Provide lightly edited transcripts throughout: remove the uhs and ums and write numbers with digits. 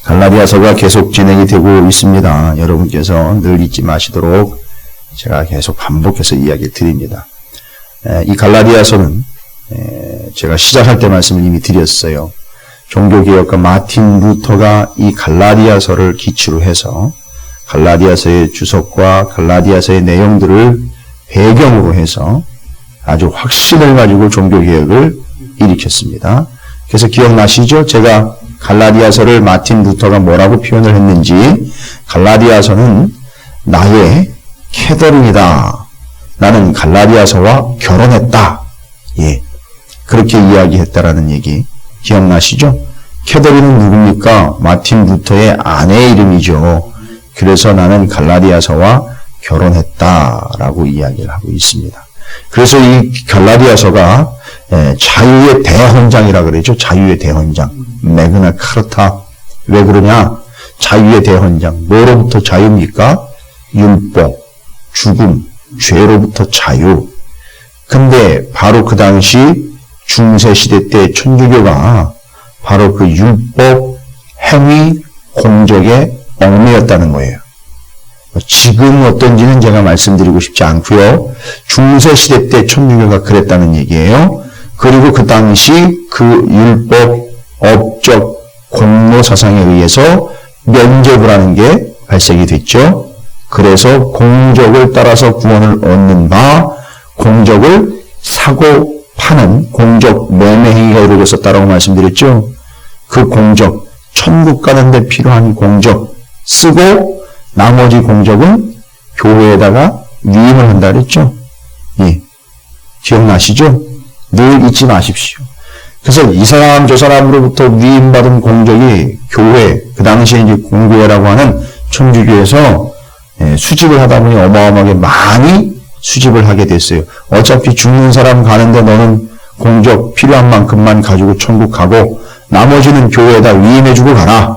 갈라디아서가 계속 진행이 되고 있습니다. 여러분께서 늘 잊지 마시도록 제가 계속 반복해서 이야기를 드립니다. 이 갈라디아서는 제가 시작할 때 말씀을 이미 드렸어요. 종교개혁가 마틴 루터가 이 갈라디아서를 기초로 해서 갈라디아서의 주석과 갈라디아서의 내용들을 배경으로 해서 아주 확신을 가지고 종교개혁을 일으켰습니다. 그래서 기억나시죠? 제가 갈라디아서를 마틴 루터가 뭐라고 표현을 했는지, 갈라디아서는 나의 캐더링이다. 나는 갈라디아서와 결혼했다. 예, 그렇게 이야기했다라는 얘기 기억나시죠? 캐더린은 누굽니까? 마틴 루터의 아내의 이름이죠. 그래서 나는 갈라디아서와 결혼했다라고 이야기를 하고 있습니다. 그래서 이 갈라디아서가 자유의 대헌장이라 그러죠. 자유의 대헌장. 매그나 카르타. 왜 그러냐? 자유의 대헌장. 뭐로부터 자유입니까? 율법, 죽음, 죄로부터 자유. 근데 바로 그 당시 중세시대 때 천주교가 바로 그 율법, 행위, 공적에 얽매였다는 거예요. 지금 어떤지는 제가 말씀드리고 싶지 않고요. 중세시대 때 천주교가 그랬다는 얘기예요. 그리고 그 당시 그 율법, 업적, 공로 사상에 의해서 면죄부를 하는 게 발생이 됐죠. 그래서 공적을 따라서 구원을 얻는 바, 공적을 사고 파는 공적 매매 행위가 이루어졌다라고 말씀드렸죠. 그 공적, 천국 가는 데 필요한 공적 쓰고 나머지 공적은 교회에다가 위임을 한다 그랬죠. 예, 기억나시죠? 늘 잊지 마십시오. 그래서 이 사람 저 사람으로부터 위임받은 공적이 교회, 그 당시에 이제 공교회라고 하는 천주교에서 수집을 하다 보니 어마어마하게 많이 수집을 하게 됐어요. 어차피 죽는 사람 가는데 너는 공적 필요한 만큼만 가지고 천국 가고 나머지는 교회에다 위임해주고 가라.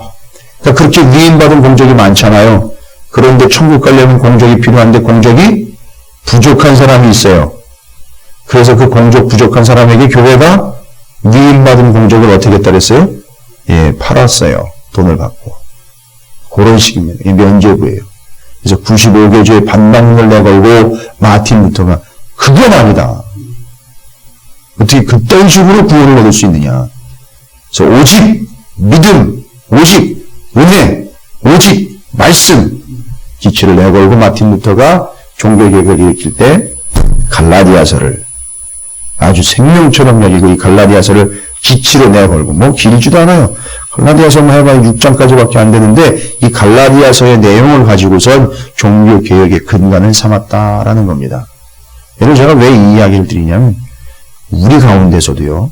그러니까 그렇게 위임받은 공적이 많잖아요. 그런데 천국 가려면 공적이 필요한데 공적이 부족한 사람이 있어요. 그래서 그 공적 부족한 사람에게 교회가 위임받은 공적을 어떻게 했다 그랬어요? 예, 팔았어요. 돈을 받고. 그런 식입니다. 이게 면죄부예요. 그래서 95개조의 반박문을 내걸고 마틴 루터가 그건 아니다. 어떻게 그딴 식으로 구원을 얻을 수 있느냐. 그래서 오직 믿음, 오직 은혜, 오직 말씀 기초를 내걸고 마틴 루터가 종교개혁을 일으킬 때 갈라디아서를 아주 생명처럼 여기고 이 갈라디아서를 기치로 내걸고 뭐 길지도 않아요. 갈라디아서만 해봐야 6장까지밖에 안 되는데 이 갈라디아서의 내용을 가지고선 종교개혁의 근간을 삼았다라는 겁니다. 여러분 제가 왜 이 이야기를 드리냐면 우리 가운데서도요.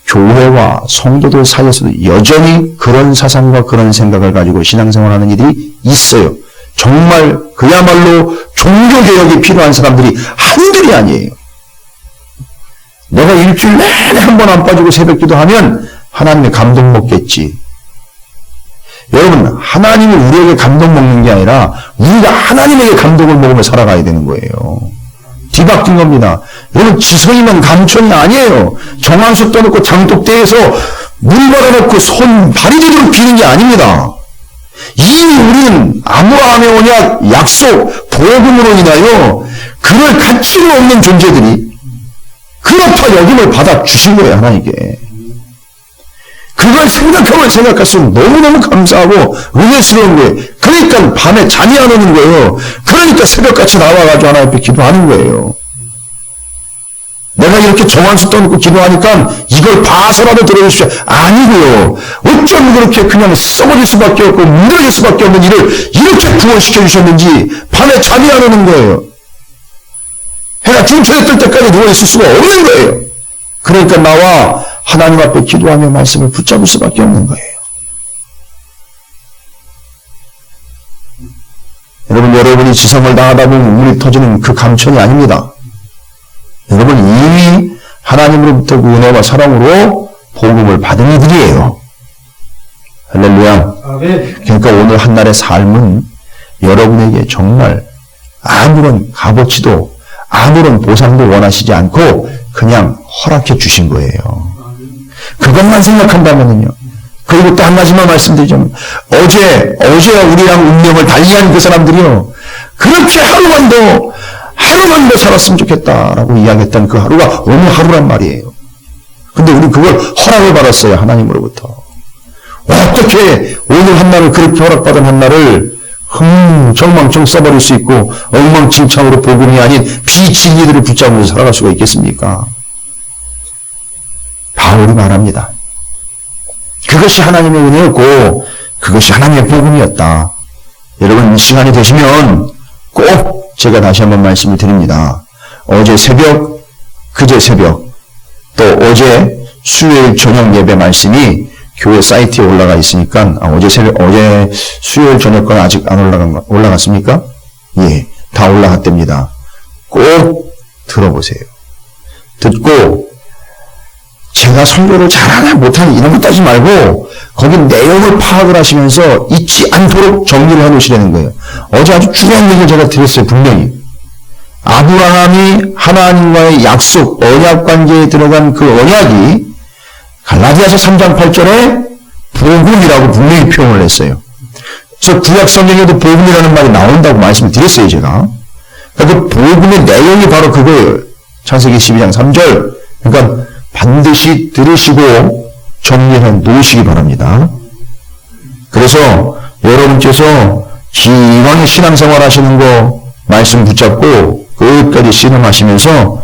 교회와 성도들 사이에서도 여전히 그런 사상과 그런 생각을 가지고 신앙생활하는 이들이 있어요. 정말 그야말로 종교개혁이 필요한 사람들이 한둘이 아니에요. 내가 일주일 내내 한 번 안 빠지고 새벽기도 하면 하나님의 감동 먹겠지. 여러분 하나님이 우리에게 감동 먹는 게 아니라 우리가 하나님에게 감동을 먹으며 살아가야 되는 거예요. 뒤바뀐 겁니다. 여러분 지성이면 감천이 아니에요. 정한수 떠놓고 장독대에서 물 받아놓고 손 발이 제대로 비는 게 아닙니다. 이미 우리는 아브라함의 언약, 약속, 복음으로 인하여 그럴 가치가 없는 존재들이 그렇다 여김을 받아 주신 거예요. 하나님께. 그걸 생각할수록 너무너무 감사하고 은혜스러운 거예요. 그러니까 밤에 잠이 안 오는 거예요. 그러니까 새벽같이 나와가지고 하나님 앞에 기도하는 거예요. 내가 이렇게 정한수 떠놓고 기도하니까 이걸 봐서라도 들어주십시오. 아니고요. 어쩜 그렇게 그냥 썩어질 수밖에 없고 무너질 수밖에 없는 일을 이렇게 구원시켜 주셨는지 밤에 잠이 안 오는 거예요. 해가 중천에 뜰 때까지 누워있을 수가 없는 거예요. 그러니까 나와 하나님 앞에 기도하며 말씀을 붙잡을 수밖에 없는 거예요. 여러분이 지성을 다하다 보면 우물이 터지는 그 감천이 아닙니다. 여러분 이미 하나님으로부터 그 은혜와 사랑으로 복음을 받은 이들이에요. 할렐루야. 그러니까 오늘 한날의 삶은 여러분에게 정말 아무런 값어치도 아무런 보상도 원하시지 않고 그냥 허락해 주신 거예요. 그것만 생각한다면요. 그리고 또 한 가지만 말씀드리자면 어제 우리랑 운명을 달리한 그 사람들이요. 그렇게 하루만 더 살았으면 좋겠다라고 이야기했던 그 하루가 오늘 하루란 말이에요. 근데 우리 그걸 허락을 받았어요. 하나님으로부터. 어떻게 오늘 한날을 그렇게 허락받은 한날을 절망청 써버릴 수 있고 엉망진창으로 복음이 아닌 비진리들을 붙잡으면서 살아갈 수가 있겠습니까? 바울이 말합니다. 그것이 하나님의 은혜였고 그것이 하나님의 복음이었다. 여러분 시간이 되시면 꼭 제가 다시 한번 말씀을 드립니다. 어제 새벽, 그제 새벽, 또 어제 수요일 저녁 예배 말씀이 교회 사이트에 올라가 있으니까 어제 수요일 저녁 건 아직 안 올라갔습니까? 예, 다 올라갔답니다. 꼭 들어보세요. 듣고 제가 설교를 잘하나 못하나 이런 거 따지 말고 거기 내용을 파악을 하시면서 잊지 않도록 정리를 해놓으시라는 거예요. 어제 아주 중요한 얘기를 제가 드렸어요. 분명히. 아브라함이 하나님과의 약속, 언약 관계에 들어간 그 언약이 갈라디아서 3장 8절에 복음이라고 분명히 표현을 했어요. 저 구약 성경에도 복음이라는 말이 나온다고 말씀을 드렸어요, 제가. 그 복음의 내용이 바로 그거예요. 창세기 12장 3절. 그러니까 반드시 들으시고 정리해 놓으시기 바랍니다. 그래서 여러분께서 기왕에 신앙생활 하시는 거 말씀 붙잡고 끝까지 씨름하시면서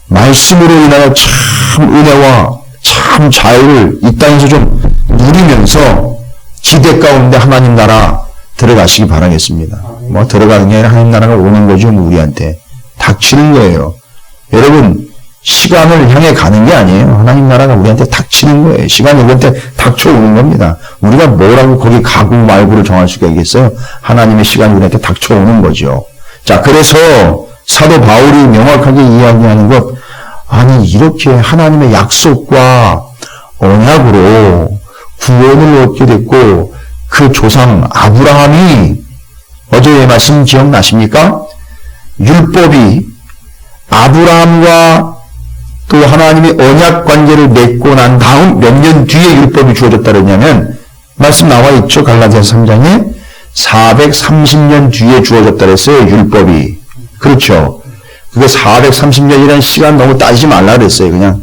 말씀으로 인하여 참 은혜와 참 자유를 이 땅에서 좀 누리면서 기대 가운데 하나님 나라 들어가시기 바라겠습니다. 뭐 들어가는 게 아니라 하나님 나라가 오는 거죠. 우리한테 닥치는 거예요. 여러분 시간을 향해 가는 게 아니에요. 하나님 나라가 우리한테 닥치는 거예요. 시간이 우리한테 닥쳐오는 겁니다. 우리가 뭐라고 거기 가고 말고를 정할 수가 있겠어요? 하나님의 시간이 우리한테 닥쳐오는 거죠. 자, 그래서 사도 바울이 명확하게 이야기하는 것, 아니 이렇게 하나님의 약속과 언약으로 구원을 얻게 됐고 그 조상 아브라함이 어제의 말씀 기억나십니까? 율법이 아브라함과 또 하나님의 언약 관계를 맺고 난 다음 몇 년 뒤에 율법이 주어졌다 그랬냐면 말씀 나와 있죠. 갈라디아서 3장에 430년 뒤에 주어졌다 그랬어요. 율법이. 그렇죠. 그게 430년이라는 시간 너무 따지지 말라 그랬어요. 그냥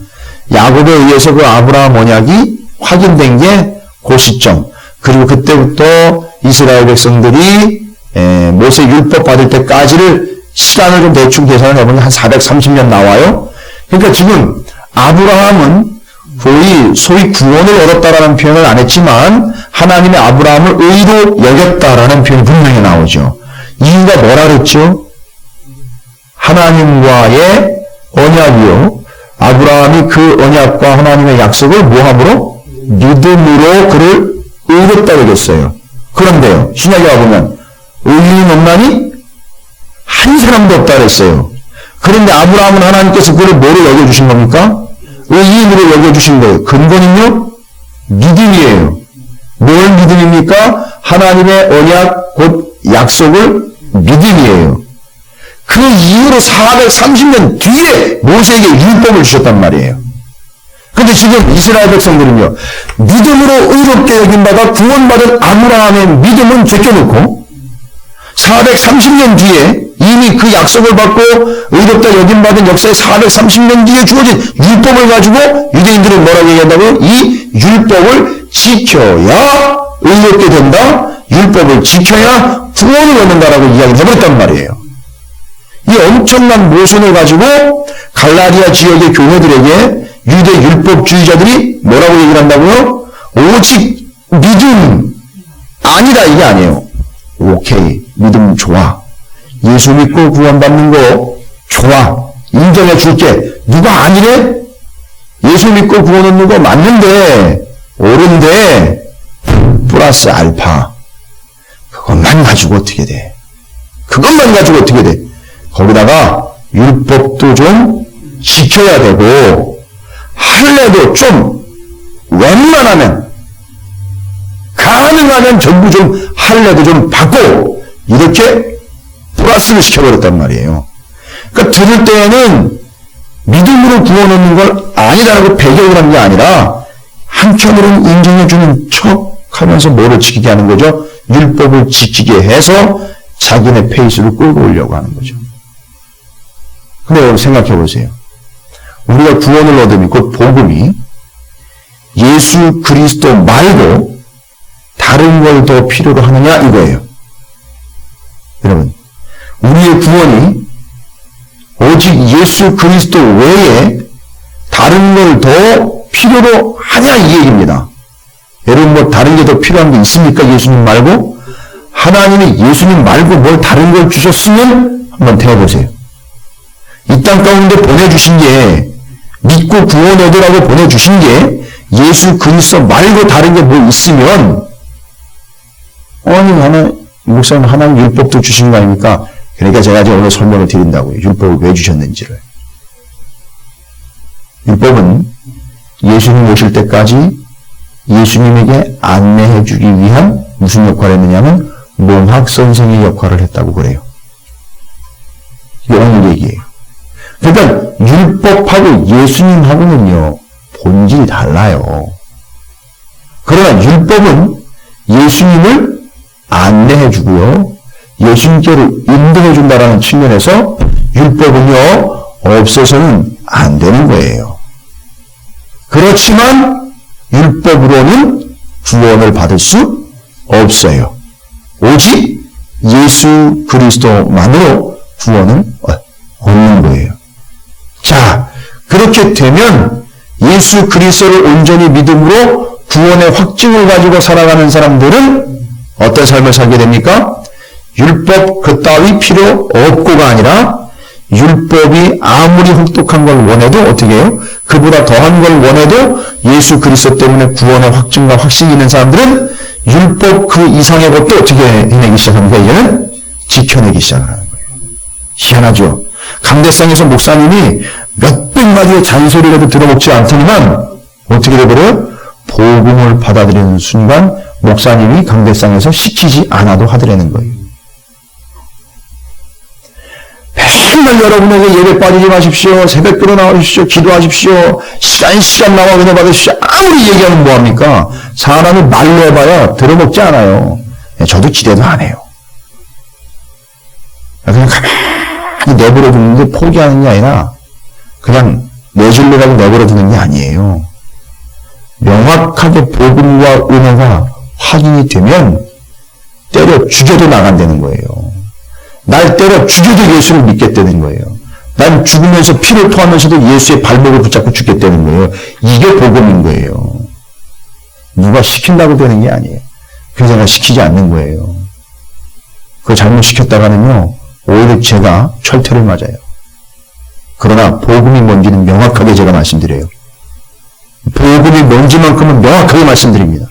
야곱에 의해서 그 아브라함 언약이 확인된 게 그 시점. 그리고 그때부터 이스라엘 백성들이 모세 율법 받을 때까지를 시간을 좀 대충 계산을 해보면 한 430년 나와요. 그러니까 지금 아브라함은 소위 구원을 얻었다라는 표현을 안 했지만 하나님의 아브라함을 의로 여겼다라는 표현이 분명히 나오죠. 이유가 뭐라 그랬죠? 하나님과의 언약이요. 아브라함이 그 언약과 하나님의 약속을 뭐함으로? 믿음으로 그를 의롭다고 그랬어요. 그런데요. 신약에 와보면 의인은 없나니? 한 사람도 없다 그랬어요. 그런데 아브라함은 하나님께서 그를 뭐로 여겨주신 겁니까? 의인으로 여겨주신 거예요. 근거는요? 믿음이에요. 뭘 믿음입니까? 하나님의 언약 곧 약속을 믿음이에요. 그 이후로 430년 뒤에 모세에게 율법을 주셨단 말이에요. 근데 지금 이스라엘 백성들은요, 믿음으로 의롭게 여긴 바가 구원받은 아브라함의 믿음은 제껴놓고 430년 뒤에 이미 그 약속을 받고 의롭다 여김받은 역사의 430년 뒤에 주어진 율법을 가지고 유대인들은 뭐라고 얘기한다고요? 이 율법을 지켜야 의롭게 된다. 율법을 지켜야 구원을 얻는다라고 이야기를 해버렸단 말이에요. 이 엄청난 모순을 가지고 갈라디아 지역의 교회들에게 유대 율법주의자들이 뭐라고 얘기를 한다고요? 오직 믿음 아니다 이게 아니에요. 오케이 믿음 좋아. 예수 믿고 구원받는 거 좋아. 인정해 줄게. 누가 아니래? 예수 믿고 구원 얻는 거 맞는데 옳은데 플러스 알파 그것만 가지고 어떻게 돼? 그것만 가지고 어떻게 돼? 거기다가 율법도 좀 지켜야 되고 할례도 좀 웬만하면 가능하면 전부 좀 할례도 좀 받고 이렇게 플러스를 시켜버렸단 말이에요. 그러니까 들을 때에는 믿음으로 구원 얻는 걸 아니라고 배경을 한 게 아니라 한편으로는 인정해주는 척 하면서 뭐를 지키게 하는 거죠? 율법을 지키게 해서 자기네 페이스를 끌고 오려고 하는 거죠. 근데 여러분 생각해 보세요. 우리가 구원을 얻으면 그 복음이 예수 그리스도 말고 다른 걸 더 필요로 하느냐 이거예요. 여러분, 우리의 구원이 오직 예수 그리스도 외에 다른 걸 더 필요로 하냐 이 얘기입니다. 여러분 뭐 다른 게 더 필요한 게 있습니까? 예수님 말고? 하나님이 예수님 말고 뭘 다른 걸 주셨으면 한번 대해보세요. 이 땅 가운데 보내주신 게 믿고 구원 얻으라고 보내주신 게 예수 그리스도 말고 다른 게 뭐 있으면 목사님 하나님 율법도 주신 거 아닙니까? 그러니까 제가 이제 오늘 설명을 드린다고요. 율법을 왜 주셨는지를. 율법은 예수님 오실 때까지 예수님에게 안내해 주기 위한 무슨 역할을 했느냐면 몽학 선생의 역할을 했다고 그래요. 이게 오늘 얘기예요. 그러니까 율법하고 예수님하고는요 본질이 달라요. 그러나 율법은 예수님을 안내해 주고요. 예수님께로 인도해 준다라는 측면에서 율법은요 없어서는 안 되는 거예요. 그렇지만 율법으로는 구원을 받을 수 없어요. 오직 예수 그리스도만으로 구원을 얻는 거예요. 자, 그렇게 되면 예수 그리스도를 온전히 믿음으로 구원의 확증을 가지고 살아가는 사람들은 어떤 삶을 살게 됩니까? 율법 그따위 필요 없고가 아니라 율법이 아무리 혹독한 걸 원해도 어떻게 해요? 그보다 더한 걸 원해도 예수 그리스도 때문에 구원의 확증과 확신이 있는 사람들은 율법 그 이상의 것도 어떻게 해내기 시작합니까? 이제는 지켜내기 시작하는 거예요. 희한하죠? 강대상에서 목사님이 몇백 마디의 잔소리라도 들어먹지 않더니만 어떻게 되버려요? 복음을 받아들이는 순간 목사님이 강대상에서 시키지 않아도 하더라는 거예요. 맨날 여러분에게 예배 빠지지 마십시오. 새벽기도 나오십시오. 기도하십시오. 시간 나와 은혜 받으십시오. 아무리 얘기하면 뭐합니까? 사람이 말로 해봐야 들어먹지 않아요. 저도 기대도 안 해요. 그냥 가만히 내버려 두는 게 포기하는 게 아니라 그냥 내줄래라고 내버려 두는 게 아니에요. 명확하게 복음과 은혜가 확인이 되면 때려 죽여도 나간다는 거예요. 날 때려 죽여도 예수를 믿겠다는 거예요. 난 죽으면서 피를 토하면서도 예수의 발목을 붙잡고 죽겠다는 거예요. 이게 복음인 거예요. 누가 시킨다고 되는 게 아니에요. 그래서 제가 시키지 않는 거예요. 그거 잘못시켰다가는요 오히려 제가 철퇴를 맞아요. 그러나 복음이 뭔지는 명확하게 제가 말씀드려요. 복음이 뭔지만큼은 명확하게 말씀드립니다.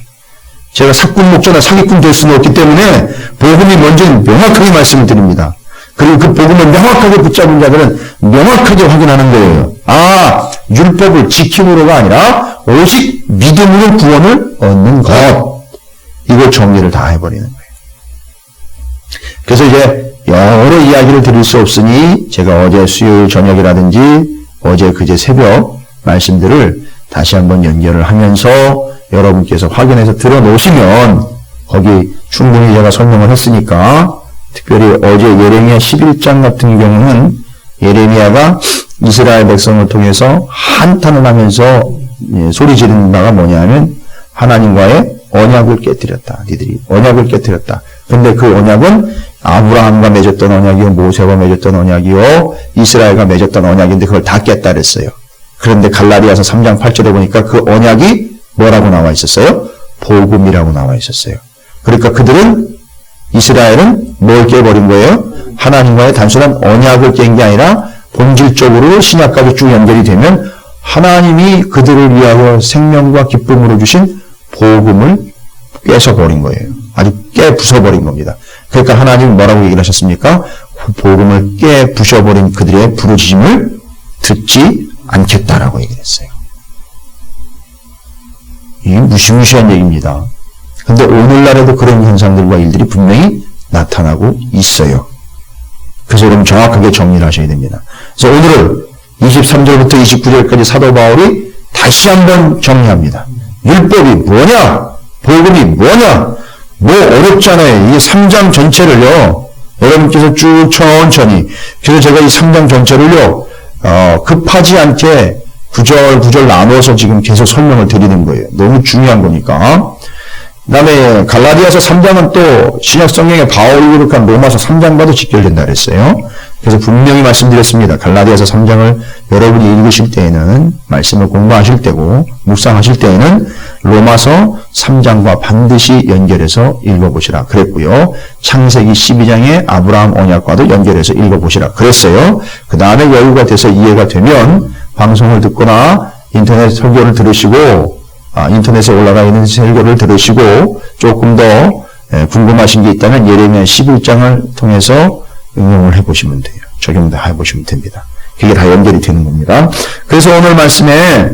제가 사꾼 목자나 사기꾼 될 수는 없기 때문에 복음이 뭔지는 명확하게 말씀을 드립니다. 그리고 그 복음을 명확하게 붙잡은 자들은 명확하게 확인하는 거예요. 아, 율법을 지킴으로가 아니라 오직 믿음으로 구원을 얻는 것. 이걸 정리를 다 해버리는 거예요. 그래서 이제 여러 이야기를 드릴 수 없으니 제가 어제 수요일 저녁이라든지 어제 그제 새벽 말씀들을 다시 한번 연결을 하면서 여러분께서 확인해서 들어놓으시면 거기 충분히 제가 설명을 했으니까 특별히 어제 예레미야 11장 같은 경우는 예레미야가 이스라엘 백성을 통해서 한탄을 하면서 소리 지르는 바가 뭐냐면 하나님과의 언약을 깨뜨렸다. 니들이 언약을 깨뜨렸다. 근데 그 언약은 아브라함과 맺었던 언약이요, 모세와 맺었던 언약이요, 이스라엘과 맺었던 언약인데 그걸 다 깼다 그랬어요. 그런데 갈라디아서 3장 8절에 보니까 그 언약이 뭐라고 나와 있었어요? 복음이라고 나와 있었어요. 그러니까 그들은 이스라엘은 뭘 깨버린 거예요? 하나님과의 단순한 언약을 깬 게 아니라 본질적으로 신약까지 쭉 연결이 되면 하나님이 그들을 위하여 생명과 기쁨으로 주신 복음을 깨서버린 거예요. 아주 깨부숴버린 겁니다. 그러니까 하나님이 뭐라고 얘기를 하셨습니까? 복음을 깨부셔버린 그들의 부르짖음을 듣지 않겠다라고 얘기를 했어요. 이게 무시무시한 얘기입니다. 근데 오늘날에도 그런 현상들과 일들이 분명히 나타나고 있어요. 그래서 여러분 정확하게 정리를 하셔야 됩니다. 그래서 오늘은 23절부터 29절까지 사도 바울이 다시 한번 정리합니다. 율법이 뭐냐? 복음이 뭐냐? 뭐 어렵잖아요. 이 3장 전체를요. 여러분께서 쭉 천천히. 그래서 제가 이 3장 전체를요. 급하지 않게 구절 나눠서 지금 계속 설명을 드리는 거예요. 너무 중요한 거니까. 그 다음에 갈라디아서 3장은 또 신약성경에 바울이 기록한 로마서 3장과도 직결된다 그랬어요. 그래서 분명히 말씀드렸습니다. 갈라디아서 3장을 여러분이 읽으실 때에는, 말씀을 공부하실 때고 묵상하실 때에는 로마서 3장과 반드시 연결해서 읽어보시라 그랬고요. 창세기 12장의 아브라함 언약과도 연결해서 읽어보시라 그랬어요. 그 다음에 여유가 돼서 이해가 되면 방송을 듣거나 인터넷 설교를 들으시고 인터넷에 올라가 있는 설교를 들으시고 조금 더 궁금하신 게 있다면 예레미야 11장을 통해서 응용을 해보시면 돼요. 적용도 해보시면 됩니다. 그게 다 연결이 되는 겁니다. 그래서 오늘 말씀에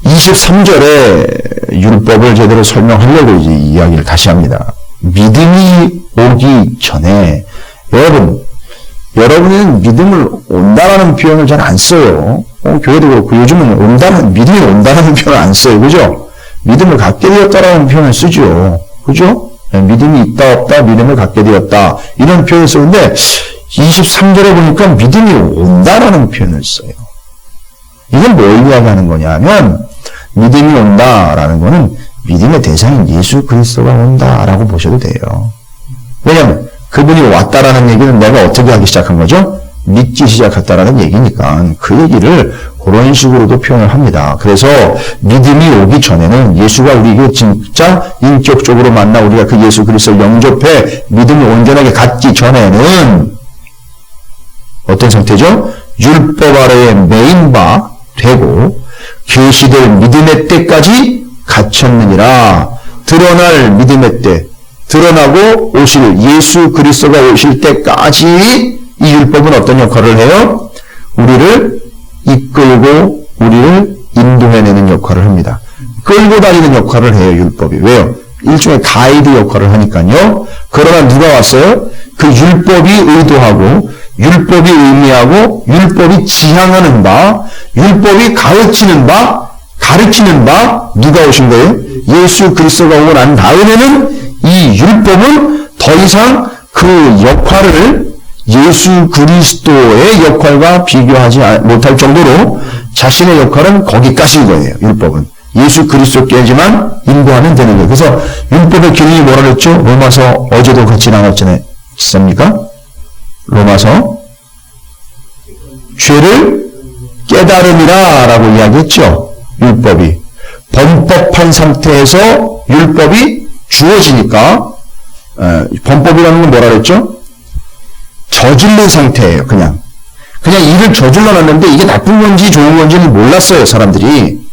23절에 율법을 제대로 설명하려고 이제 이야기를 다시 합니다. 믿음이 오기 전에 여러분은 믿음을 온다라는 표현을 잘 안 써요. 교회도 그렇고 요즘은 믿음이 온다라는 표현을 안 써요. 그죠? 믿음을 갖게 되었다라는 표현을 쓰죠. 그죠? 믿음이 있다 없다 믿음을 갖게 되었다 이런 표현을 쓰는데 23절에 보니까 믿음이 온다라는 표현을 써요. 이건 뭘 이야기하는 거냐면 믿음이 온다라는 거는 믿음의 대상인 예수 그리스도가 온다라고 보셔도 돼요. 왜냐하면 그분이 왔다라는 얘기는 내가 어떻게 하기 시작한 거죠? 믿기 시작했다라는 얘기니까 그 얘기를 그런 식으로도 표현을 합니다. 그래서 믿음이 오기 전에는 예수가 우리에게 진짜 인격적으로 만나 우리가 그 예수 그리스도를 영접해 믿음을 온전하게 갖기 전에는 어떤 상태죠? 율법 아래에 매인 바 되고 계시될 믿음의 때까지 갇혔느니라. 드러날 믿음의 때, 드러나고 오실 예수 그리스도가 오실 때까지 이 율법은 어떤 역할을 해요? 우리를 이끌고 우리를 인도해내는 역할을 합니다. 끌고 다니는 역할을 해요, 율법이. 왜요? 일종의 가이드 역할을 하니까요. 그러나 누가 왔어요? 그 율법이 의도하고 율법이 의미하고 율법이 지향하는 바, 율법이 가르치는 바 누가 오신 거예요? 예수 그리스도가 오고 난 다음에는 이 율법은 더 이상 그 역할을 예수 그리스도의 역할과 비교하지 못할 정도로 자신의 역할은 거기까지인 거예요. 율법은. 예수 그리스도께지만 인도하면 되는 거예요. 그래서 율법의 기능이 뭐라 그랬죠? 로마서 어제도 같이 나눴잖습니까? 로마서 죄를 깨달음이라 라고 이야기했죠. 율법이. 범법한 상태에서 율법이 주어지니까 범법이라는 건 뭐라 그랬죠? 저질른 상태예요. 그냥 일을 저질러 놨는데 이게 나쁜 건지 좋은 건지는 몰랐어요. 사람들이.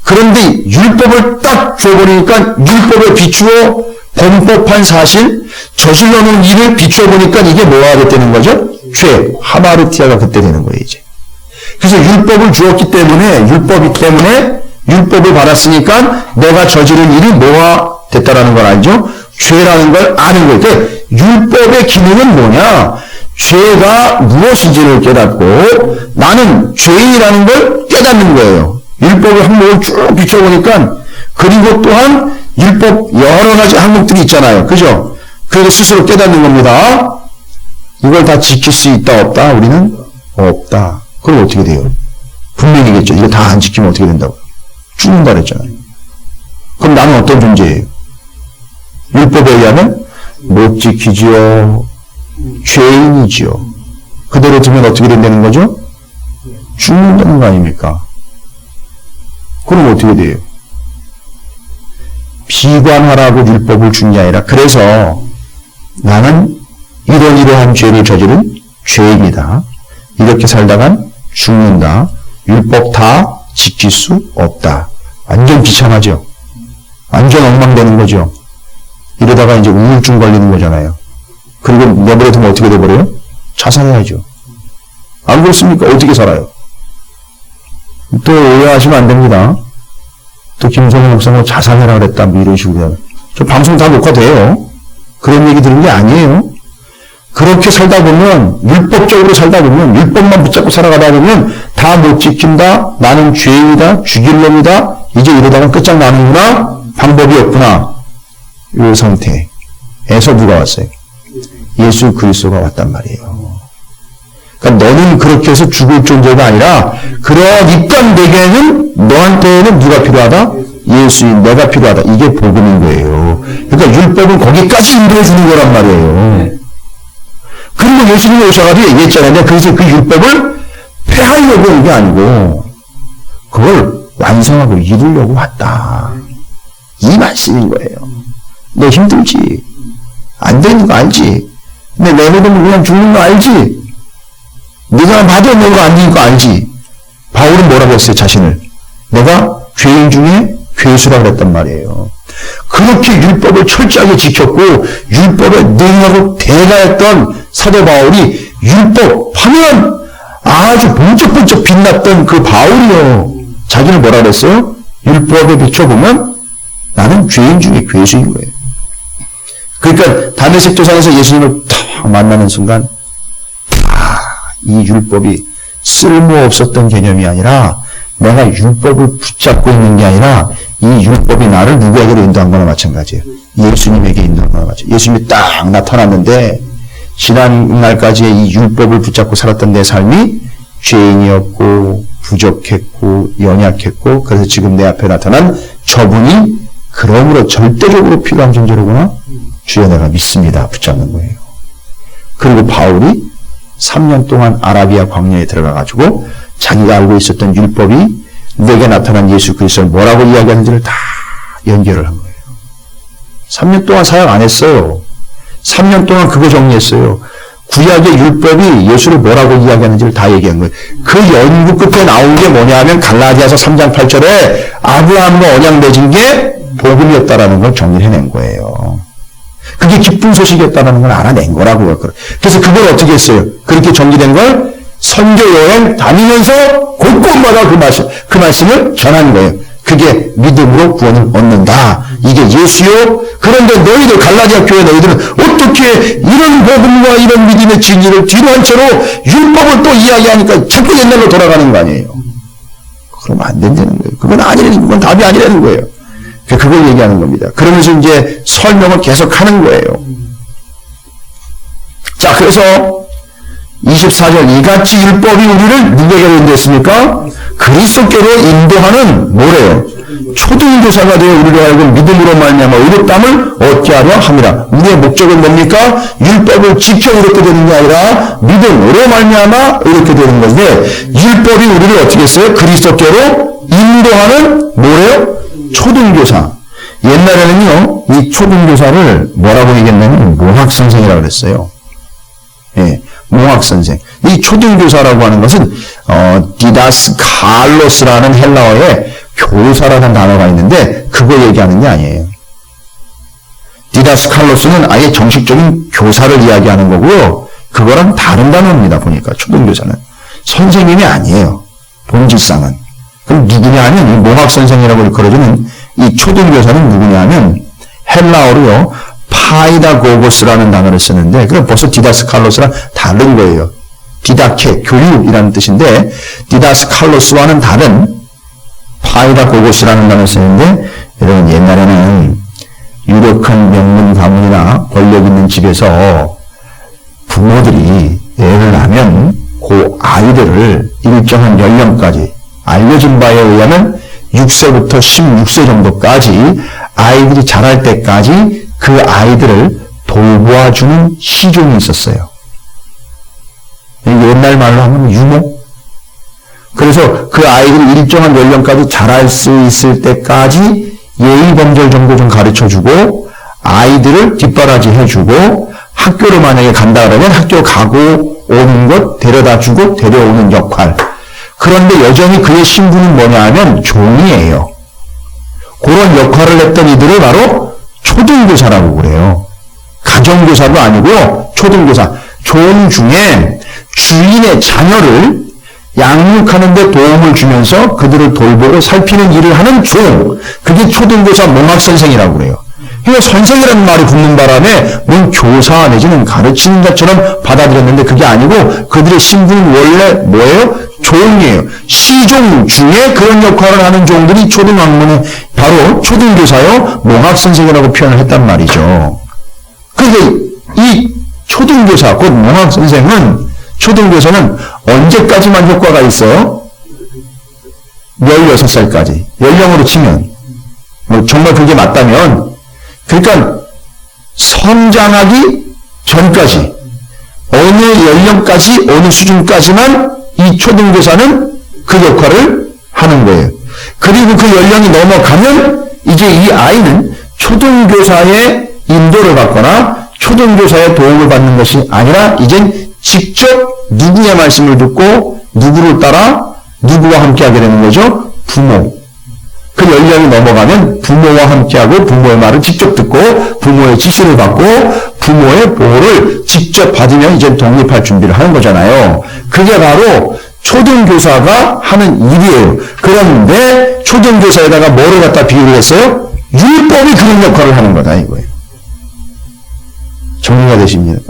그런데 율법을 딱 줘버리니까 율법에 비추어 범법한 사실, 저질러 놓은 일을 비추어 보니까 이게 뭐가 됐다는 거죠? 죄, 하마르티아가 그때 되는 거예요. 이제. 그래서 율법을 주었기 때문에 율법을 받았으니까 내가 저지른 일이 뭐가 됐다라는 걸 알죠? 죄라는 걸 아는 거예요. 그러니까 율법의 기능은 뭐냐? 죄가 무엇인지를 깨닫고 나는 죄인이라는 걸 깨닫는 거예요. 율법의 항목을 쭉 비춰보니까 그리고 또한 율법 여러 가지 항목들이 있잖아요. 그죠? 그래서 스스로 깨닫는 겁니다. 이걸 다 지킬 수 있다 없다? 우리는 없다. 그럼 어떻게 돼요? 분명히겠죠. 이거 다 안 지키면 어떻게 된다고? 죽는다 그랬잖아요. 그럼 나는 어떤 존재예요? 율법에 의하면 못 지키지요. 죄인이지요. 그대로 두면 어떻게 된다는 거죠? 죽는다는 거 아닙니까? 그럼 어떻게 돼요? 비관하라고 율법을 준 게 아니라 그래서 나는 이러한 죄를 저지른 죄인이다. 이렇게 살다간 죽는다. 율법 다 지킬 수 없다. 완전 비참하죠. 완전 엉망되는 거죠. 이러다가 이제 우울증 걸리는 거잖아요. 그리고 내버려두면 어떻게 돼버려요? 자살해야죠. 안 그렇습니까? 어떻게 살아요? 또 오해하시면 안 됩니다. 또 김성호 목사가 자살해라 그랬다 뭐 이런 식으로. 저 방송 다 녹화돼요. 그런 얘기 들은 게 아니에요. 그렇게 살다 보면 율법적으로 살다 보면 율법만 붙잡고 살아가다 보면 다 못 지킨다. 나는 죄인이다. 죽일 놈이다. 이제 이러다가 끝장나는구나. 방법이 없구나. 이 상태에서 누가 왔어요? 예수 그리스도가 왔단 말이에요. 그러니까 너는 그렇게 해서 죽을 존재가 아니라 그러니까 내게는 너한테는 누가 필요하다? 예수인 내가 필요하다. 이게 복음인 거예요. 그러니까 율법은 거기까지 인도해 주는 거란 말이에요. 그리고 예수님이 오셔가지고 얘기했잖아요. 그래서 그 율법을 폐하려고 온 게 아니고 그걸 완성하고 이루려고 왔다. 이 말씀인 거예요. 너 힘들지? 안 되는 거 알지? 근데 내 믿으면 그냥 죽는 거 알지? 네가 봐도 너가 안 되는 거 알지? 바울은 뭐라고 했어요? 자신을. 내가 죄인 중에 괴수라고 그랬단 말이에요. 그렇게 율법을 철저하게 지켰고 율법에 능하고 대가했던 사도 바울이 율법하면 아주 번쩍번쩍 빛났던 그 바울이요. 자기는 뭐라 그랬어요? 율법에 비춰보면 나는 죄인 중에 괴수인 거예요. 그러니까 다메섹 도상에서 예수님을 탁 만나는 순간 이 율법이 쓸모없었던 개념이 아니라 내가 율법을 붙잡고 있는 게 아니라 이 율법이 나를 누구에게로 인도한 거나 마찬가지예요. 예수님에게 인도한 거나 마찬가지예요. 예수님이 딱 나타났는데 지난날까지의 이 율법을 붙잡고 살았던 내 삶이 죄인이었고 부족했고 연약했고 그래서 지금 내 앞에 나타난 저분이 그러므로 절대적으로 필요한 존재로구나. 주여 내가 믿습니다. 붙잡는 거예요. 그리고 바울이 3년 동안 아라비아 광야에 들어가가지고 자기가 알고 있었던 율법이 내게 나타난 예수 그리스도를 뭐라고 이야기하는지를 다 연결을 한 거예요. 3년 동안 사역 안 했어요. 3년 동안 그거 정리했어요. 구약의 율법이 예수를 뭐라고 이야기하는지를 다 얘기한 거예요. 그 연구 끝에 나온 게 뭐냐 하면 갈라디아서 3장 8절에 아브라함과 언약 맺은 게 복음이었다라는 걸 정리해낸 거예요. 그게 기쁜 소식이었다는 걸 알아낸 거라고요. 그래서 그걸 어떻게 했어요? 그렇게 정리된 걸 선교 여행 다니면서 곳곳마다 그 말씀을 전하는 거예요. 그게 믿음으로 구원을 얻는다. 이게 예수요. 그런데 너희들 갈라디아 교회 너희들은 어떻게 이런 복음과 이런 믿음의 진리를 뒤로 한 채로 율법을 또 이야기하니까 자꾸 옛날로 돌아가는 거 아니에요. 그러면 안 된다는 거예요. 그건 아니라는 그건 답이 아니라는 거예요. 그걸 얘기하는 겁니다. 그러면서 이제 설명을 계속 하는 거예요. 자, 그래서 24절 이같이 율법이 우리를 누구에게로 인도했습니까? 그리스도께로 인도하는 뭐래요? 초등교사가 되어 우리로 하여금 믿음으로 말미암아 의롭다함을 얻게 하려 함이라. 우리의 목적은 뭡니까? 율법을 지켜 의롭게 되는 게 아니라 믿음으로 말미암아 의롭게 되는 건데 율법이 우리를 어떻게 했어요? 그리스도께로 인도하는 뭐래요? 초등교사. 옛날에는요, 이 초등교사를 뭐라고 얘기했냐면 몽학선생이라고 그랬어요. 예, 몽학선생. 이 초등교사라고 하는 것은, 디다스칼로스라는 헬라어에 교사라는 단어가 있는데, 그거 얘기하는 게 아니에요. 디다스칼로스는 아예 정식적인 교사를 이야기하는 거고요. 그거랑 다른 단어입니다, 보니까. 초등교사는. 선생님이 아니에요. 본질상은. 그럼 누구냐 하면, 이 몽학선생이라고 일컬어주는 이 초등교사는 누구냐 하면, 헬라어로요, 파이다고고스라는 단어를 쓰는데, 그럼 벌써 디다스칼로스랑 다른 거예요. 디다케, 교육이라는 뜻인데, 디다스칼로스와는 다른 파이다고고스라는 단어를 쓰는데, 여러분, 옛날에는 유력한 명문 가문이나 권력 있는 집에서 부모들이 애를 낳으면 그 아이들을 일정한 연령까지 알려진 바에 의하면 6세부터 16세 정도까지 아이들이 자랄 때까지 그 아이들을 돌보아주는 시종이 있었어요. 옛날 말로 하면 유모. 그래서 그 아이들이 일정한 연령까지 자랄 수 있을 때까지 예의범절 정도 좀 가르쳐주고 아이들을 뒷바라지 해주고 학교를 만약에 간다 그러면 학교 가고 오는 것 데려다주고 데려오는 역할. 그런데 여전히 그의 신분은 뭐냐 하면 종이에요. 그런 역할을 했던 이들을 바로 초등교사라고 그래요. 가정교사도 아니고 초등교사. 종 중에 주인의 자녀를 양육하는 데 도움을 주면서 그들을 돌보고 살피는 일을 하는 종. 그게 초등교사 몽학선생이라고 그래요. 그리고 선생이라는 말이 붙는 바람에 뭔 교사 내지는 가르치는 자처럼 받아들였는데 그게 아니고 그들의 신분은 원래 뭐예요? 종이에요. 시종 중에 그런 역할을 하는 종들이 초등학문에 바로 초등교사요, 몽학선생이라고 표현을 했단 말이죠. 그런데 이 초등교사, 곧 몽학선생은, 초등교사는 언제까지만 효과가 있어요? 16살까지. 연령으로 치면. 뭐 정말 그게 맞다면, 그러니까 성장하기 전까지, 어느 연령까지, 어느 수준까지만 이 초등교사는 그 역할을 하는 거예요. 그리고 그 연령이 넘어가면 이제 이 아이는 초등교사의 인도를 받거나 초등교사의 도움을 받는 것이 아니라 이젠 직접 누구의 말씀을 듣고 누구를 따라 누구와 함께하게 되는 거죠? 부모. 그 연령이 넘어가면 부모와 함께하고 부모의 말을 직접 듣고 부모의 지시를 받고 부모의 보호를 직접 받으면 이제 독립할 준비를 하는 거잖아요. 그게 바로 초등교사가 하는 일이에요. 그런데 초등교사에다가 뭐를 갖다 비유를 했어요? 율법이 그런 역할을 하는 거다 이거예요. 정리가 되십니까?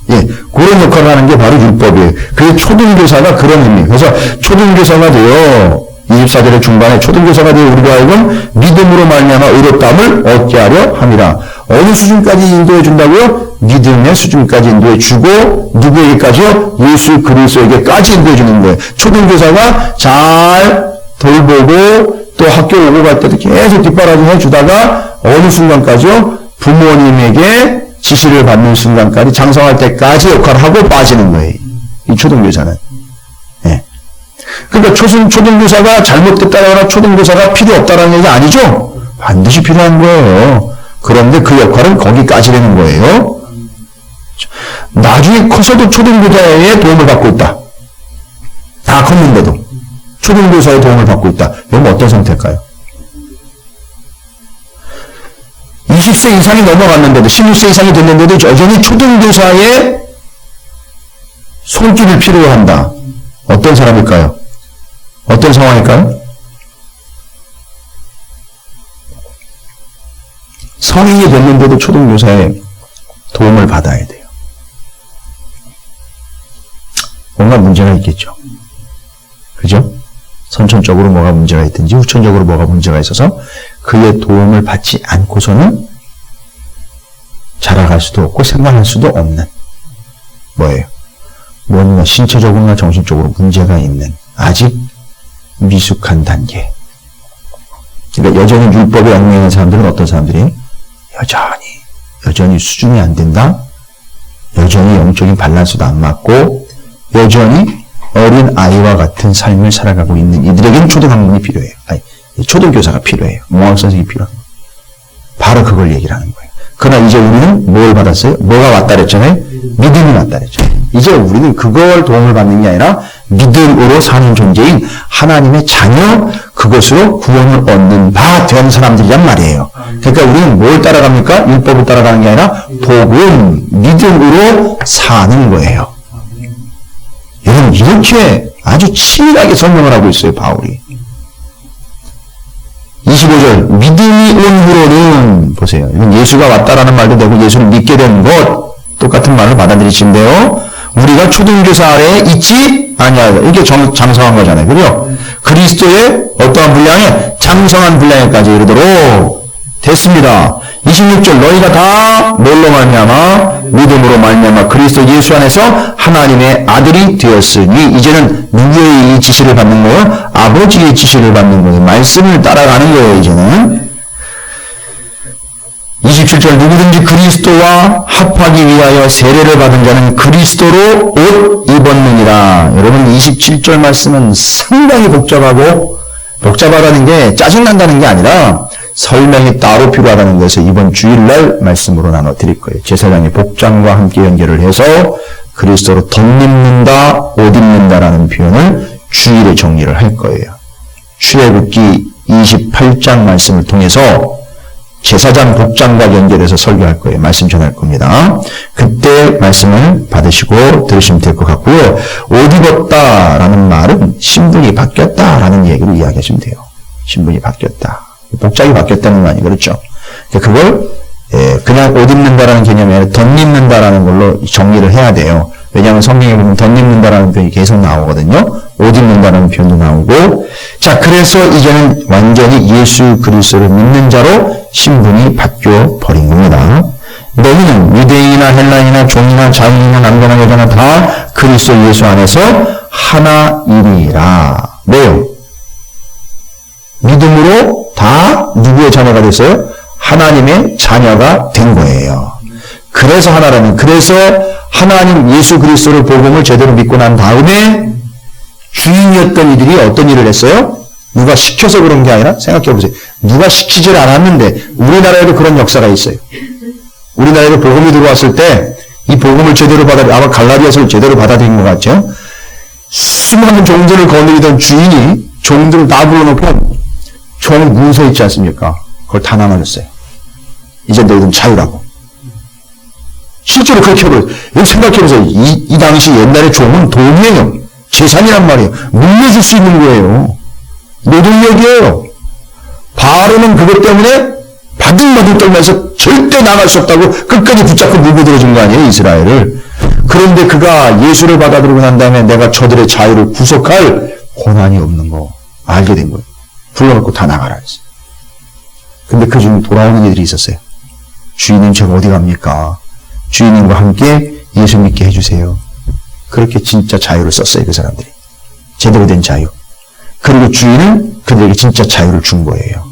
예, 그런 역할을 하는 게 바로 율법이에요. 그래서 초등교사가 그런 의미. 그래서 초등교사가 되어 24절의 중반에 초등교사가 되어 우리가 하여금 믿음으로 말미암아 의롭다함을 얻게 하려 함이라. 어느 수준까지 인도해 준다고요? 믿음의 수준까지 인도해 주고 누구에게까지요? 예수 그리스도에게까지 인도해 주는 거예요. 초등교사가 잘 돌보고 또 학교 오고 갈 때도 계속 뒷바라지 해주다가 어느 순간까지요? 부모님에게 지시를 받는 순간까지 장성할 때까지 역할을 하고 빠지는 거예요. 이 초등교사는. 예. 그러니까 초등교사가 잘못됐다거나 초등교사가 필요 없다라는 얘기 아니죠? 반드시 필요한 거예요. 그런데 그 역할은 거기까지 되는 거예요. 나중에 커서도 초등교사의 도움을 받고 있다. 다 컸는데도 초등교사의 도움을 받고 있다. 이건 어떤 상태일까요? 20세 이상이 넘어갔는데도 16세 이상이 됐는데도 여전히 초등교사의 손길을 필요로 한다. 어떤 사람일까요? 어떤 상황일까요? 성인이 됐는데도 초등교사의 도움을 받아야 돼요. 뭔가 문제가 있겠죠. 그죠? 선천적으로 뭐가 문제가 있든지 후천적으로 뭐가 문제가 있어서 그의 도움을 받지 않고서는 자라갈 수도 없고 생활할 수도 없는 뭐예요? 뭔가 신체적으로나 정신적으로 문제가 있는 아직 미숙한 단계. 그러니까 여전히 율법에 얽매이는 사람들은 어떤 사람들이 여전히 수준이 안 된다. 여전히 영적인 밸런스도 안 맞고 여전히 어린 아이와 같은 삶을 살아가고 있는 이들에게는 초등학문이 필요해요. 아니, 초등교사가 필요해요. 몽학선생이 필요한 거예요. 바로 그걸 얘기를 하는 거예요. 그러나 이제 우리는 뭘 받았어요? 뭐가 왔다 그랬잖아요? 믿음이 왔다 그랬죠. 이제 우리는 그걸 도움을 받는 게 아니라 믿음으로 사는 존재인 하나님의 자녀, 그것으로 구원을 얻는 바 된 사람들이란 말이에요. 그러니까 우리는 뭘 따라갑니까? 율법을 따라가는 게 아니라 복음, 믿음으로 사는 거예요. 여러분, 이렇게 아주 치밀하게 설명을 하고 있어요, 바울이. 25절, 믿음이 온 후로는, 보세요. 이건 예수가 왔다라는 말도 되고, 예수를 믿게 된 것, 똑같은 말을 받아들이신데요. 우리가 초등교사 아래에 있지 아니하다. 이게 장성한 거잖아요. 그죠? 그리스도의 어떠한 분량에 장성한 분량에까지 이르도록 됐습니다. 26절, 너희가 다 뭘로 말미암아? 믿음으로 말미암아 그리스도 예수 안에서 하나님의 아들이 되었으니 이제는 누구의 이 지시를 받는 거예요? 아버지의 지시를 받는 거예요. 말씀을 따라가는 거예요. 이제는 27절, 누구든지 그리스도와 합하기 위하여 세례를 받은 자는 그리스도로 옷 입었느니라. 여러분, 27절 말씀은 상당히 복잡하다는 게 짜증난다는 게 아니라 설명이 따로 필요하다는 것을 이번 주일날 말씀으로 나눠 드릴 거예요. 제사장의 복장과 함께 연결을 해서 그리스도로 덧입는다, 옷 입는다라는 표현을 주일에 정리를 할 거예요. 출애굽기 28장 말씀을 통해서 제사장 복장과 연결해서 설교할 거예요. 말씀 전할 겁니다. 그때 말씀을 받으시고 들으시면 될 것 같고요. 옷 입었다라는 말은 신분이 바뀌었다라는 얘기로 이야기하시면 돼요. 신분이 바뀌었다. 복장이 바뀌었다는 거 아니에요. 그렇죠? 그걸 그냥 옷 입는다라는 개념이 아니라 덧입는다라는 걸로 정리를 해야 돼요. 왜냐하면 성경에 보면 덧입는다라는 표현이 계속 나오거든요. 옷 입는다라는 표현도 나오고. 자, 그래서 이제는 완전히 예수 그리스도를 믿는 자로 신분이 바뀌어 버린 겁니다. 너희는 유대인이나 헬라인이나 종이나 자유인이나 남자나 여자나 다 그리스도 예수 안에서 하나이니라. 왜요? 믿음으로 다 누구의 자녀가 됐어요? 하나님의 자녀가 된 거예요. 그래서 하나라는, 그래서 하나님 예수 그리스도를 복음을 제대로 믿고 난 다음에 주인이었던 이들이 어떤 일을 했어요? 누가 시켜서 그런 게 아니라 생각해 보세요. 누가 시키질 않았는데 우리나라에도 그런 역사가 있어요. 우리나라에도 복음이 들어왔을 때 이 복음을 제대로 아마 갈라디아서를 제대로 받아들인 것 같죠? 수많은 종들을 거느리던 주인이 종들을 다 불러놓고 종 문서 있지 않습니까? 그걸 다 나눠줬어요. 이제 너희들은 자유라고. 실제로 그렇게 해버려요. 여기 생각해보세요. 이 당시 옛날에 종은 돈이에요. 재산이란 말이에요. 물려줄 수 있는 거예요. 노동력이에요. 바로는 그것 때문에 바들바들 떨면서 절대 나갈 수 없다고 끝까지 붙잡고 물고 들어준 거 아니에요, 이스라엘을. 그런데 그가 예수를 받아들이고 난 다음에 내가 저들의 자유를 구속할 권한이 없는 거 알게 된 거예요. 불러놓고 다 나가라 했어요. 근데 그 중에 돌아오는 이들이 있었어요. 주인님, 제가 어디 갑니까? 주인님과 함께 예수 믿게 해주세요. 그렇게 진짜 자유를 썼어요, 그 사람들이. 제대로 된 자유. 그리고 주인은 그들에게 진짜 자유를 준 거예요.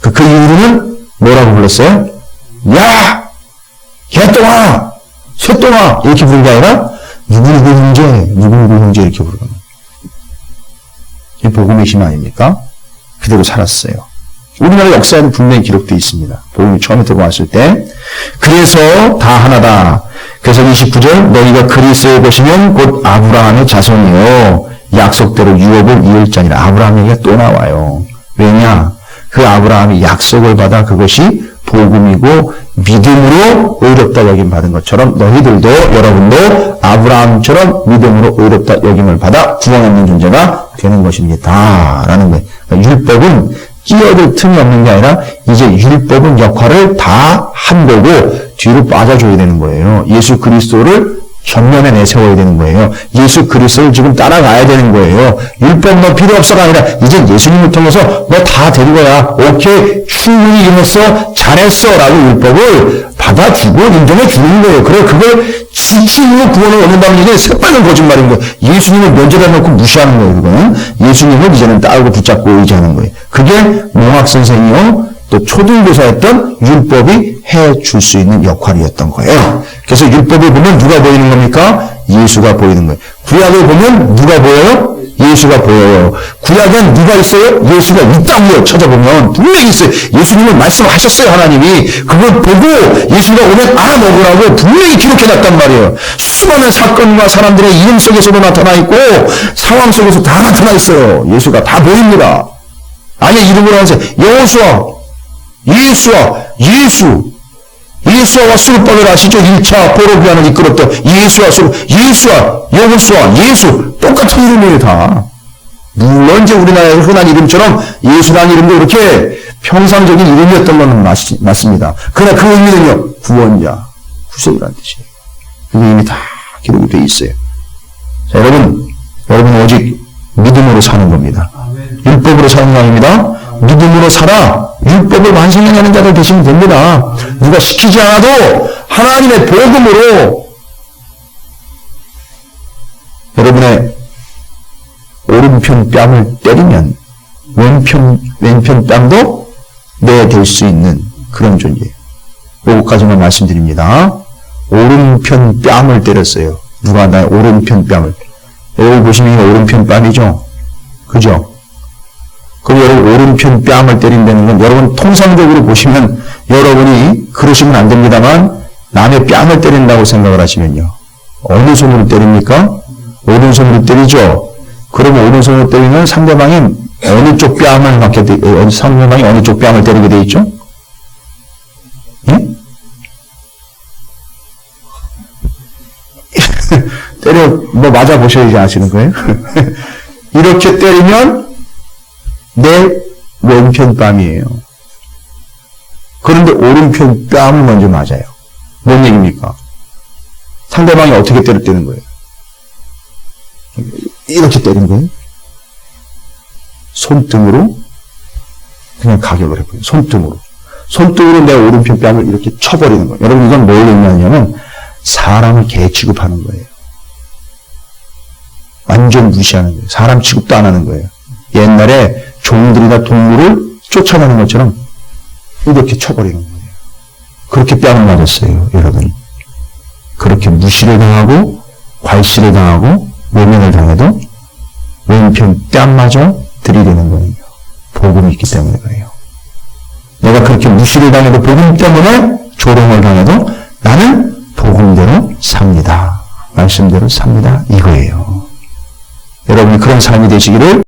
그 이후로는 뭐라고 불렀어요? 야! 개똥아! 쇠똥아! 이렇게 부른 게 아니라 누구누구 형제, 누구누구 형제 이렇게 부르는 거예요. 이 복음의 힘 아닙니까? 그대로 살았어요. 우리나라 역사에는 분명히 기록되어 있습니다. 복음이 처음에 들어왔을 때. 그래서 다 하나다. 그래서 29절 너희가 그리스도의 것이면 곧 아브라함의 자손이요 약속대로 유업을 이을 자니라. 아브라함 얘기가 또 나와요. 왜냐? 그 아브라함이 약속을 받아 그것이 복음이고 믿음으로 의롭다 여김 받은 것처럼 너희들도 여러분도 아브라함처럼 믿음으로 의롭다 여김을 받아 구원 없는 존재가 되는 것입니다. 라는 거예요. 그러니까 율법은 끼어들 틈이 없는 게 아니라 이제 율법은 역할을 다 한 거고 뒤로 빠져줘야 되는 거예요. 예수 그리스도를 전면에 내세워야 되는 거예요. 예수 그리스도를 지금 따라가야 되는 거예요. 율법 너 필요 없어가 아니라 이제 예수님을 통해서 너 다 된 거야. 오케이, 충분히 이뤘어, 잘했어 라고 율법을 받아주고 인정해 주는 거예요. 그래, 그걸 지키고 구원을 얻는다는 얘기는 새빨간 거짓말인 거예요. 예수님을 면제다 놓고 무시하는 거예요. 그거는 예수님을 이제는 따르고 붙잡고 의지하는 거예요. 그게 농학선생이요 또 초등교사였던 율법이 해줄 수 있는 역할이었던 거예요. 그래서 율법을 보면 누가 보이는 겁니까? 예수가 보이는 거예요. 구약을 보면 누가 보여요? 예수가 보여요. 구약엔 누가 있어요? 예수가 있다고요. 찾아보면 분명히 있어요. 예수님은 말씀하셨어요. 하나님이 그걸 보고 예수가 오면 알아먹으라고 분명히 기록해놨단 말이에요. 수많은 사건과 사람들의 이름 속에서도 나타나 있고 상황 속에서 다 나타나 있어요. 예수가 다 보입니다. 아예 이름으로 하세요. 여호수아, 예수와 수르바벨 아시죠? 1차 포로기안을 이끌었던 여호수아, 예수 똑같은 이름이에요. 다. 물론 이제 우리나라의 흔한 이름처럼 예수라는 이름도 그렇게 평상적인 이름이었던 건 맞습니다. 그러나 그 의미는요, 구원자, 구세주라는 뜻이에요. 그게 이미 다 기록이 되어 있어요. 자, 여러분 오직 믿음으로 사는 겁니다. 율법으로 사는 거 아닙니다. 믿음으로 살아 율법을 완성해내는 자들 되시면 됩니다. 누가 시키지 않아도 하나님의 복음으로 여러분의 오른편 뺨을 때리면 왼편 뺨도 내댈 수 있는 그런 존재예요. 요거까지만 말씀드립니다. 오른편 뺨을 때렸어요. 누가 나의 오른편 뺨을. 여기 보시면 오른편 뺨이죠. 그죠? 그럼 여러분 오른편 뺨을 때린다는 건 여러분 통상적으로 보시면 여러분이 그러시면 안 됩니다만 남의 뺨을 때린다고 생각을 하시면요. 어느 손으로 때립니까? 오른손으로 때리죠. 그러면 오른손으로 때리면 상대방이 어느 쪽 뺨을 상대방이 어느 쪽 뺨을 때리게 돼 있죠? 예? 때려 맞아 보셔야지 아시는 거예요. 이렇게 때리면 내 왼편 뺨이에요. 그런데 오른편 뺨을 먼저 맞아요. 뭔 얘기입니까? 상대방이 어떻게 때렸다는 거예요? 이렇게 때린 거예요. 손등으로 그냥 가격을 해버려요. 손등으로 내 오른편 뺨을 이렇게 쳐버리는 거예요. 여러분 이건 뭘 의미하냐면 사람을 개 취급하는 거예요. 완전 무시하는 거예요. 사람 취급도 안 하는 거예요. 옛날에 종들이나 동물을 쫓아가는 것처럼 이렇게 쳐버리는 거예요. 그렇게 뺨을 맞았어요, 여러분. 그렇게 무시를 당하고 괄시를 당하고 모면을 당해도 왼편 뺨마저 들이대는 거예요. 복음이 있기 때문에 그래요. 내가 그렇게 무시를 당해도 복음 때문에 조롱을 당해도 나는 복음대로 삽니다. 말씀대로 삽니다. 이거예요. 여러분이 그런 삶이 되시기를